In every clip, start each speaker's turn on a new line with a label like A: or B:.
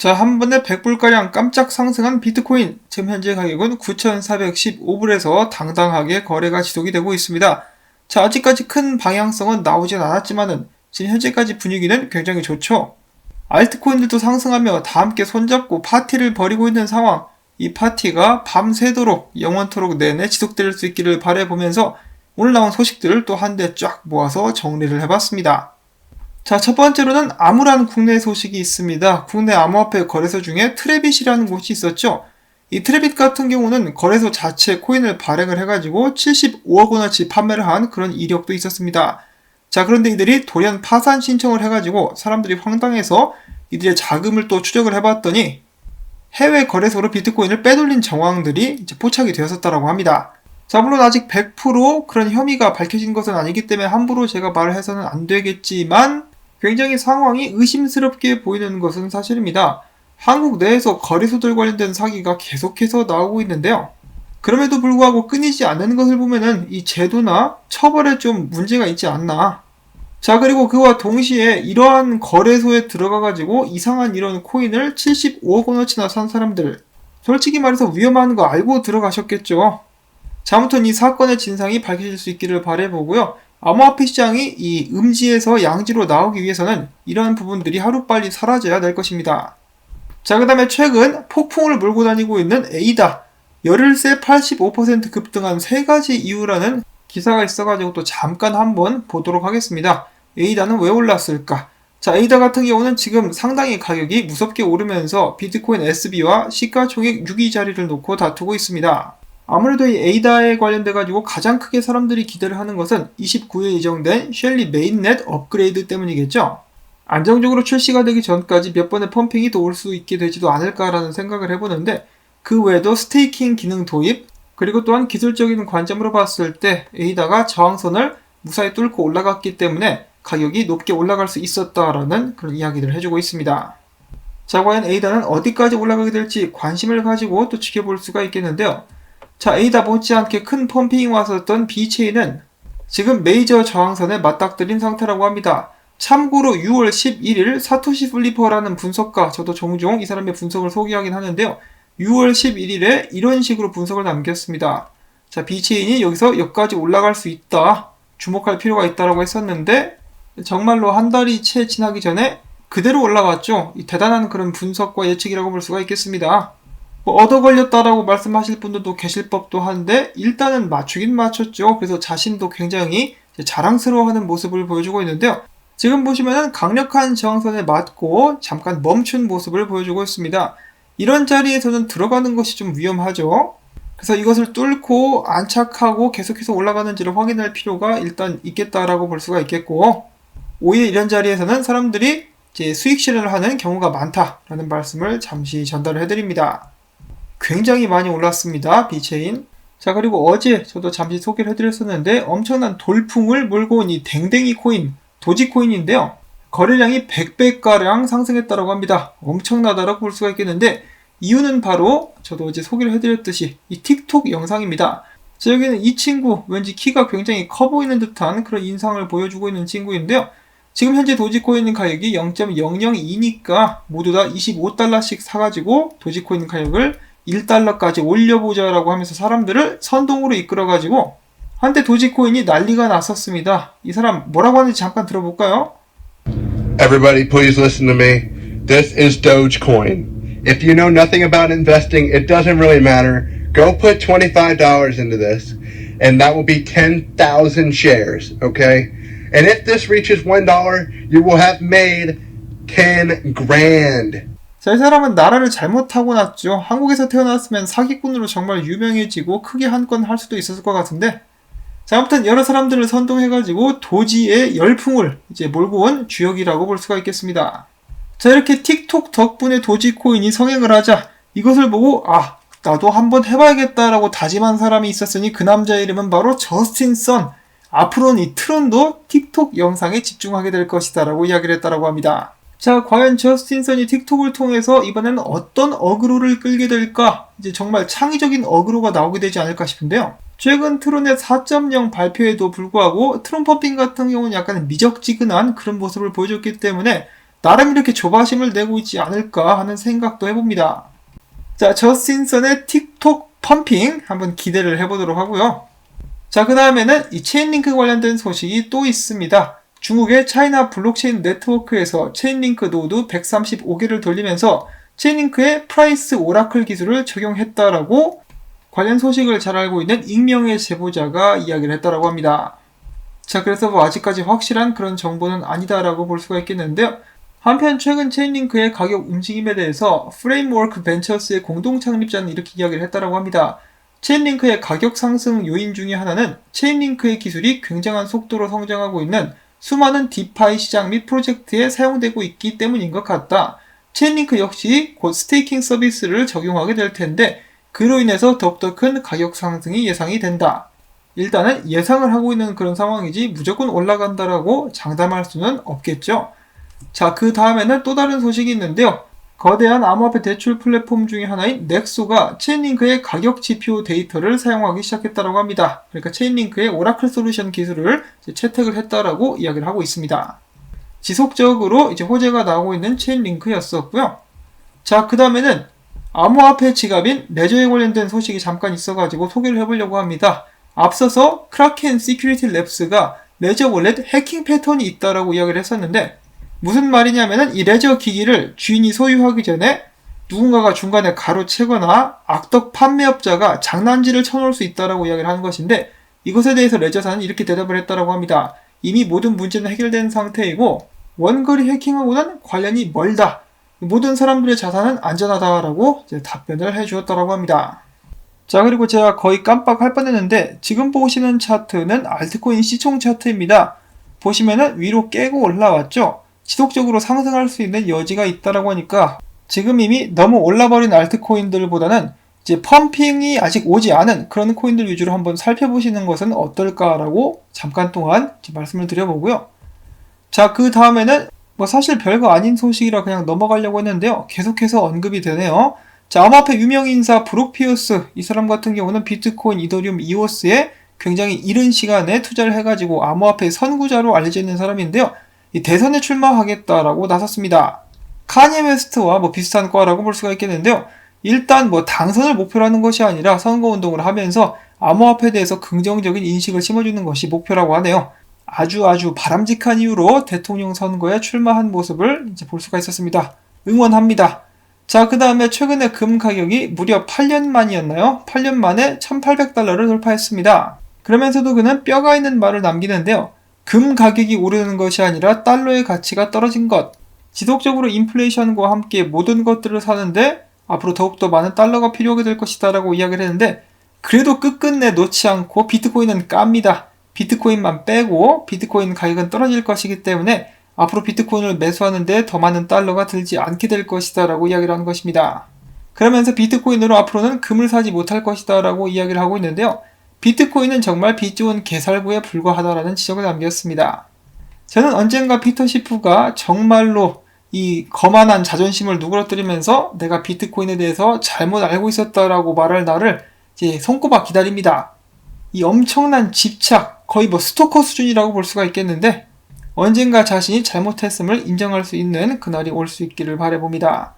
A: 자, 한 번에 100불가량 깜짝 상승한 비트코인. 지금 현재 가격은 9,415불에서 당당하게 거래가 지속이 되고 있습니다. 자, 아직까지 큰 방향성은 나오진 않았지만은 지금 현재까지 분위기는 굉장히 좋죠. 알트코인들도 상승하며 다 함께 손잡고 파티를 벌이고 있는 상황. 이 파티가 밤새도록 영원토록 내내 지속될 수 있기를 바라보면서 오늘 나온 소식들을 또 한 대 쫙 모아서 정리를 해봤습니다. 자, 첫 번째로는 암호라는 국내 소식이 있습니다. 국내 암호화폐 거래소 중에 트래빗이라는 곳이 있었죠. 이 트래빗 같은 경우는 거래소 자체 코인을 발행을 해가지고 75억 원어치 판매를 한 그런 이력도 있었습니다. 자, 그런데 이들이 돌연 파산 신청을 해가지고 사람들이 황당해서 이들의 자금을 또 추적을 해봤더니 해외 거래소로 비트코인을 빼돌린 정황들이 이제 포착이 되었었다고 합니다. 자, 물론 아직 100% 그런 혐의가 밝혀진 것은 아니기 때문에 함부로 제가 말을 해서는 안 되겠지만 굉장히 상황이 의심스럽게 보이는 것은 사실입니다. 한국 내에서 거래소들 관련된 사기가 계속해서 나오고 있는데요. 그럼에도 불구하고 끊이지 않는 것을 보면은 이 제도나 처벌에 좀 문제가 있지 않나. 자, 그리고 그와 동시에 이러한 거래소에 들어가가지고 이상한 이런 코인을 75억 원어치나 산 사람들, 솔직히 말해서 위험한 거 알고 들어가셨겠죠. 자, 아무튼 이 사건의 진상이 밝혀질 수 있기를 바라보고요. 암호화폐 시장이 이 음지에서 양지로 나오기 위해서는 이러한 부분들이 하루빨리 사라져야 될 것입니다. 자, 그 다음에 최근 폭풍을 몰고 다니고 있는 에이다. 열흘새 85% 급등한 3가지 이유라는 기사가 있어가지고 또 잠깐 한번 보도록 하겠습니다. 에이다는 왜 올랐을까? 자, 에이다 같은 경우는 지금 상당히 가격이 무섭게 오르면서 비트코인 SB와 시가총액 6위 자리를 놓고 다투고 있습니다. 아무래도 이 에이다에 관련돼가지고 가장 크게 사람들이 기대를 하는 것은 29일 예정된 쉘리 메인넷 업그레이드 때문이겠죠. 안정적으로 출시가 되기 전까지 몇 번의 펌핑이 더 올 수 있게 되지도 않을까라는 생각을 해보는데 그 외에도 스테이킹 기능 도입 그리고 또한 기술적인 관점으로 봤을 때 에이다가 저항선을 무사히 뚫고 올라갔기 때문에 가격이 높게 올라갈 수 있었다라는 그런 이야기들을 해주고 있습니다. 자, 과연 에이다는 어디까지 올라가게 될지 관심을 가지고 또 지켜볼 수가 있겠는데요. 자, 에이다 못지않게 큰 펌핑이 왔었던 B체인은 지금 메이저 저항선에 맞닥뜨린 상태라고 합니다. 참고로 6월 11일 사토시 플리퍼라는 분석가, 저도 종종 이 사람의 분석을 소개하긴 하는데요. 6월 11일에 이런 식으로 분석을 남겼습니다. 자, B체인이 여기서 여기까지 올라갈 수 있다. 주목할 필요가 있다라고 했었는데 정말로 한 달이 채 지나기 전에 그대로 올라갔죠. 대단한 그런 분석과 예측이라고 볼 수가 있겠습니다. 얻어 걸렸다라고 말씀하실 분들도 계실 법도 한데 일단은 맞추긴 맞췄죠. 그래서 자신도 굉장히 자랑스러워하는 모습을 보여주고 있는데요. 지금 보시면은 강력한 저항선에 맞고 잠깐 멈춘 모습을 보여주고 있습니다. 이런 자리에서는 들어가는 것이 좀 위험하죠. 그래서 이것을 뚫고 안착하고 계속해서 올라가는지를 확인할 필요가 일단 있겠다라고 볼 수가 있겠고 오히려 이런 자리에서는 사람들이 이제 수익 실현을 하는 경우가 많다라는 말씀을 잠시 전달을 해드립니다. 굉장히 많이 올랐습니다. B체인. 자, 그리고 어제 저도 잠시 소개를 해드렸었는데 엄청난 돌풍을 몰고 온 이 댕댕이 코인, 도지코인인데요. 거래량이 100배가량 상승했다고 합니다. 엄청나다라고 볼 수가 있겠는데 이유는 바로 저도 어제 소개를 해드렸듯이 이 틱톡 영상입니다. 자, 여기는 이 친구 왠지 키가 굉장히 커 보이는 듯한 그런 인상을 보여주고 있는 친구인데요. 지금 현재 도지코인 가격이 0.002니까 모두 다 25달러씩 사가지고 도지코인 가격을 1달러까지 올려보자라고 하면서 사람들을 선동으로 이끌어가지고 한때 도지코인이 난리가 났었습니다. 이 사람 뭐라고 하는지 잠깐 들어볼까요?
B: Everybody please listen to me. This is Dogecoin. If you know nothing about investing, it doesn't really matter. Go put $25 into this and that will be 10,000 shares, okay? And if this reaches $1, you will have made 10 grand.
A: 자, 이 사람은 나라를 잘못 타고났죠. 한국에서 태어났으면 사기꾼으로 정말 유명해지고 크게 한 건 할 수도 있었을 것 같은데 자, 아무튼 여러 사람들을 선동해가지고 도지의 열풍을 이제 몰고 온 주역이라고 볼 수가 있겠습니다. 자, 이렇게 틱톡 덕분에 도지코인이 성행을 하자 이것을 보고 나도 한번 해봐야겠다라고 다짐한 사람이 있었으니 그 남자의 이름은 바로 저스틴 선. 앞으로는 이 트론도 틱톡 영상에 집중하게 될 것이다 라고 이야기를 했다고 합니다. 자, 과연 저스틴 선이 틱톡을 통해서 이번에는 어떤 어그로를 끌게 될까? 이제 정말 창의적인 어그로가 나오게 되지 않을까 싶은데요. 최근 트론의 4.0 발표에도 불구하고 트론 펌핑 같은 경우는 약간 미적지근한 그런 모습을 보여줬기 때문에 나름 이렇게 조바심을 내고 있지 않을까 하는 생각도 해봅니다. 자, 저스틴 선의 틱톡 펌핑 한번 기대를 해보도록 하고요. 자, 그 다음에는 이 체인링크 관련된 소식이 또 있습니다. 중국의 차이나 블록체인 네트워크에서 체인링크 노드 135개를 돌리면서 체인링크의 프라이스 오라클 기술을 적용했다라고 관련 소식을 잘 알고 있는 익명의 제보자가 이야기를 했다라고 합니다. 자, 그래서 뭐 아직까지 확실한 그런 정보는 아니다라고 볼 수가 있겠는데요. 한편 최근 체인링크의 가격 움직임에 대해서 프레임워크 벤처스의 공동 창립자는 이렇게 이야기를 했다라고 합니다. 체인링크의 가격 상승 요인 중에 하나는 체인링크의 기술이 굉장한 속도로 성장하고 있는 수많은 디파이 시장 및 프로젝트에 사용되고 있기 때문인 것 같다. 체인링크 역시 곧 스테이킹 서비스를 적용하게 될 텐데 그로 인해서 더욱더 큰 가격 상승이 예상이 된다. 일단은 예상을 하고 있는 그런 상황이지 무조건 올라간다라고 장담할 수는 없겠죠. 자, 그 다음에는 또 다른 소식이 있는데요. 거대한 암호화폐 대출 플랫폼 중에 하나인 넥소가 체인링크의 가격 지표 데이터를 사용하기 시작했다고 합니다. 그러니까 체인링크의 오라클 솔루션 기술을 채택을 했다라고 이야기를 하고 있습니다. 지속적으로 이제 호재가 나오고 있는 체인링크였었고요. 자, 그 다음에는 암호화폐 지갑인 레저에 관련된 소식이 잠깐 있어가지고 소개를 해보려고 합니다. 앞서서 크라켄 시큐리티 랩스가 레저 월렛 해킹 패턴이 있다라고 이야기를 했었는데 무슨 말이냐면은 이 레저 기기를 주인이 소유하기 전에 누군가가 중간에 가로채거나 악덕 판매업자가 장난질을 쳐놓을 수 있다라고 이야기를 하는 것인데 이것에 대해서 레저사는 이렇게 대답을 했다라고 합니다. 이미 모든 문제는 해결된 상태이고 원거리 해킹하고는 관련이 멀다. 모든 사람들의 자산은 안전하다라고 이제 답변을 해주었다라고 합니다. 자, 그리고 제가 거의 깜빡할 뻔했는데 지금 보시는 차트는 알트코인 시총 차트입니다. 보시면은 위로 깨고 올라왔죠. 지속적으로 상승할 수 있는 여지가 있다라고 하니까 지금 이미 너무 올라버린 알트코인들보다는 이제 펌핑이 아직 오지 않은 그런 코인들 위주로 한번 살펴보시는 것은 어떨까라고 잠깐 동안 말씀을 드려보고요. 자, 그 다음에는 뭐 사실 별거 아닌 소식이라 그냥 넘어가려고 했는데요. 계속해서 언급이 되네요. 자, 암호화폐 유명 인사 브룩 피어스, 이 사람 같은 경우는 비트코인, 이더리움, 이오스에 굉장히 이른 시간에 투자를 해가지고 암호화폐 선구자로 알려져 있는 사람인데요. 이 대선에 출마하겠다라고 나섰습니다. 카니에 웨스트와 뭐 비슷한 과라고 볼 수가 있겠는데요. 일단 뭐 당선을 목표로 하는 것이 아니라 선거운동을 하면서 암호화폐에 대해서 긍정적인 인식을 심어주는 것이 목표라고 하네요. 아주 바람직한 이유로 대통령 선거에 출마한 모습을 이제 볼 수가 있었습니다. 응원합니다. 자, 그 다음에 최근에 금 가격이 무려 8년 만이었나요? 8년 만에 1800달러를 돌파했습니다. 그러면서도 그는 뼈가 있는 말을 남기는데요. 금 가격이 오르는 것이 아니라 달러의 가치가 떨어진 것. 지속적으로 인플레이션과 함께 모든 것들을 사는데 앞으로 더욱더 많은 달러가 필요하게 될 것이다 라고 이야기를 했는데 그래도 끝끝내 놓지 않고 비트코인은 깝니다. 비트코인만 빼고 비트코인 가격은 떨어질 것이기 때문에 앞으로 비트코인을 매수하는데 더 많은 달러가 들지 않게 될 것이다 라고 이야기를 하는 것입니다. 그러면서 비트코인으로 앞으로는 금을 사지 못할 것이다 라고 이야기를 하고 있는데요. 비트코인은 정말 빚 좋은 개살구에 불과하다라는 지적을 남겼습니다. 저는 언젠가 피터 시프가 정말로 이 거만한 자존심을 누그러뜨리면서 내가 비트코인에 대해서 잘못 알고 있었다라고 말할 날을 이제 손꼽아 기다립니다. 이 엄청난 집착, 거의 뭐 스토커 수준이라고 볼 수가 있겠는데 언젠가 자신이 잘못했음을 인정할 수 있는 그날이 올 수 있기를 바라봅니다.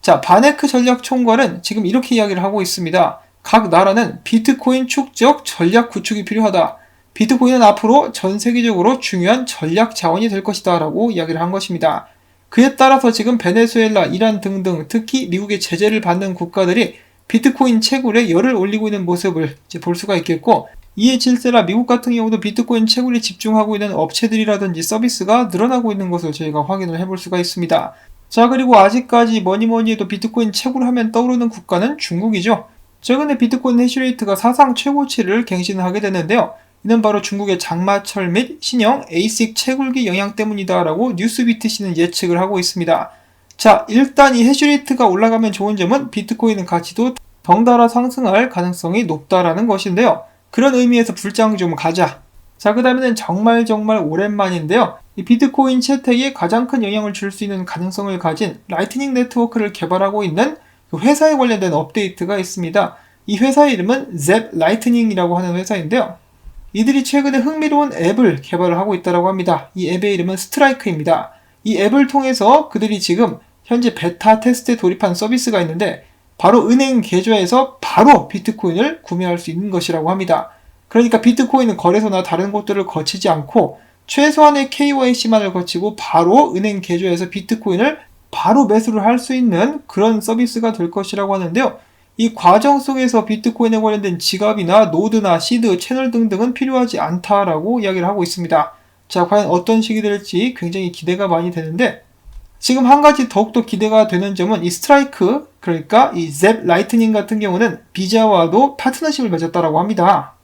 A: 자, 바네크 전략총괄은 지금 이렇게 이야기를 하고 있습니다. 각 나라는 비트코인 축적 전략 구축이 필요하다. 비트코인은 앞으로 전 세계적으로 중요한 전략 자원이 될 것이다 라고 이야기를 한 것입니다. 그에 따라서 지금 베네수엘라, 이란 등등 특히 미국의 제재를 받는 국가들이 비트코인 채굴에 열을 올리고 있는 모습을 이제 볼 수가 있겠고 이에 질세라 미국 같은 경우도 비트코인 채굴에 집중하고 있는 업체들이라든지 서비스가 늘어나고 있는 것을 저희가 확인을 해볼 수가 있습니다. 자, 그리고 아직까지 뭐니뭐니 해도 비트코인 채굴하면 떠오르는 국가는 중국이죠. 최근에 비트코인 해시레이트가 사상 최고치를 갱신하게 됐는데요. 이는 바로 중국의 장마철 및 신형 에이식 채굴기 영향 때문이다라고 뉴스비트씨는 예측을 하고 있습니다. 자, 일단 이 해시레이트가 올라가면 좋은 점은 비트코인 가치도 덩달아 상승할 가능성이 높다라는 것인데요. 그런 의미에서 불장 좀 가자. 자, 그 다음에는 정말 오랜만인데요. 이 비트코인 채택에 가장 큰 영향을 줄 수 있는 가능성을 가진 라이트닝 네트워크를 개발하고 있는 그 회사에 관련된 업데이트가 있습니다. 이 회사의 이름은 Zep Lightning이라고 하는 회사인데요. 이들이 최근에 흥미로운 앱을 개발을 하고 있다고 합니다. 이 앱의 이름은 스트라이크입니다. 이 앱을 통해서 그들이 지금 현재 베타 테스트에 돌입한 서비스가 있는데 바로 은행 계좌에서 바로 비트코인을 구매할 수 있는 것이라고 합니다. 그러니까 비트코인은 거래소나 다른 곳들을 거치지 않고 최소한의 KYC만을 거치고 바로 은행 계좌에서 비트코인을 바로 매수를 할 수 있는 그런 서비스가 될 것이라고 하는데요. 이 과정 속에서 비트코인에 관련된 지갑이나 노드나 시드, 채널 등등은 필요하지 않다라고 이야기를 하고 있습니다. 자, 과연 어떤 식이 될지 굉장히 기대가 많이 되는데 지금 한 가지 더욱더 기대가 되는 점은 이 스트라이크, 그러니까 이 잽 라이트닝 같은 경우는 비자와도 파트너십을 맺었다라고 합니다.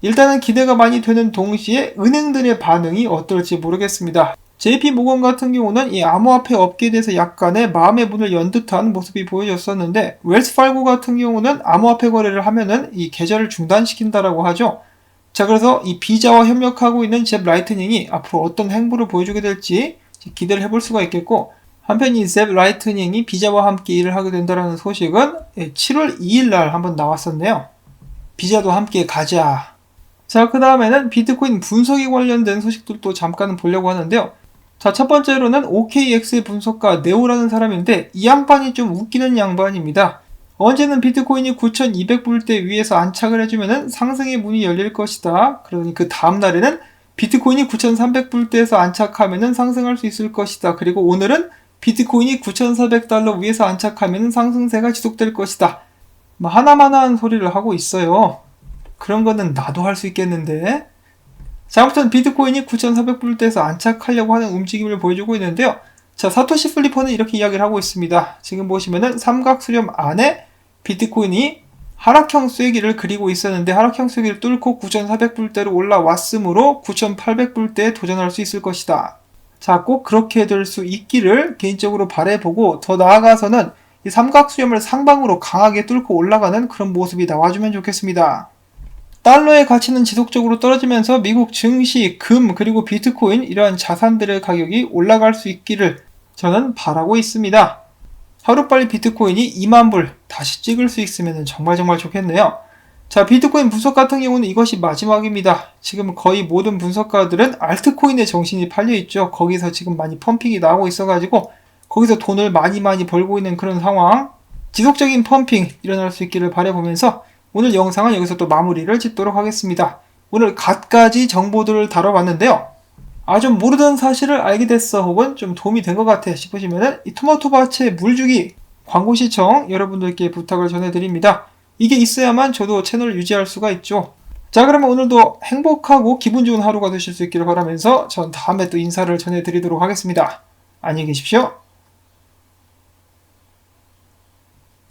A: 일단은 기대가 많이 되는 동시에 은행들의 반응이 어떨지 모르겠습니다. JP모건 같은 경우는 이 암호화폐 업계에 대해서 약간의 마음의 문을 연 듯한 모습이 보여졌었는데 웰스파고 같은 경우는 암호화폐 거래를 하면은 이 계좌를 중단시킨다라고 하죠. 자, 그래서 이 비자와 협력하고 있는 잽 라이트닝이 앞으로 어떤 행보를 보여주게 될지 기대를 해볼 수가 있겠고, 한편 이 잽 라이트닝이 비자와 함께 일을 하게 된다는 소식은 7월 2일 날 한번 나왔었네요. 비자도 함께 가자. 자, 그 다음에는 비트코인 분석에 관련된 소식들도 잠깐 보려고 하는데요. 자, 첫 번째로는 OKX의 분석가 네오라는 사람인데 이 양반이 좀 웃기는 양반입니다. 언제는 비트코인이 9,200불대 위에서 안착을 해주면 상승의 문이 열릴 것이다. 그러니 그 다음날에는 비트코인이 9,300불대에서 안착하면 상승할 수 있을 것이다. 그리고 오늘은 비트코인이 9,400달러 위에서 안착하면 상승세가 지속될 것이다. 하나만한 소리를 하고 있어요. 그런 거는 나도 할 수 있겠는데. 자, 아무튼 비트코인이 9,400불대에서 안착하려고 하는 움직임을 보여주고 있는데요. 자, 사토시 플리퍼는 이렇게 이야기를 하고 있습니다. 지금 보시면은 삼각수렴 안에 비트코인이 하락형 쐐기를 그리고 있었는데 하락형 쐐기를 뚫고 9,400불대로 올라왔으므로 9,800불대에 도전할 수 있을 것이다. 자, 꼭 그렇게 될 수 있기를 개인적으로 바라보고 더 나아가서는 이 삼각수렴을 상방으로 강하게 뚫고 올라가는 그런 모습이 나와주면 좋겠습니다. 달러의 가치는 지속적으로 떨어지면서 미국 증시, 금, 그리고 비트코인 이러한 자산들의 가격이 올라갈 수 있기를 저는 바라고 있습니다. 하루빨리 비트코인이 2만불 다시 찍을 수 있으면 정말 좋겠네요. 자, 비트코인 분석 같은 경우는 이것이 마지막입니다. 지금 거의 모든 분석가들은 알트코인에 정신이 팔려있죠. 거기서 지금 많이 펌핑이 나오고 있어가지고 거기서 돈을 많이 벌고 있는 그런 상황, 지속적인 펌핑 일어날 수 있기를 바라보면서 오늘 영상은 여기서 또 마무리를 짓도록 하겠습니다. 오늘 갖가지 정보들을 다뤄봤는데요. 좀 모르던 사실을 알게 됐어 혹은 좀 도움이 된 것 같아 싶으시면은 이 토마토밭의 물주기 광고 시청 여러분들께 부탁을 전해드립니다. 이게 있어야만 저도 채널을 유지할 수가 있죠. 자, 그러면 오늘도 행복하고 기분 좋은 하루가 되실 수 있기를 바라면서 전 다음에 또 인사를 전해드리도록 하겠습니다. 안녕히 계십시오.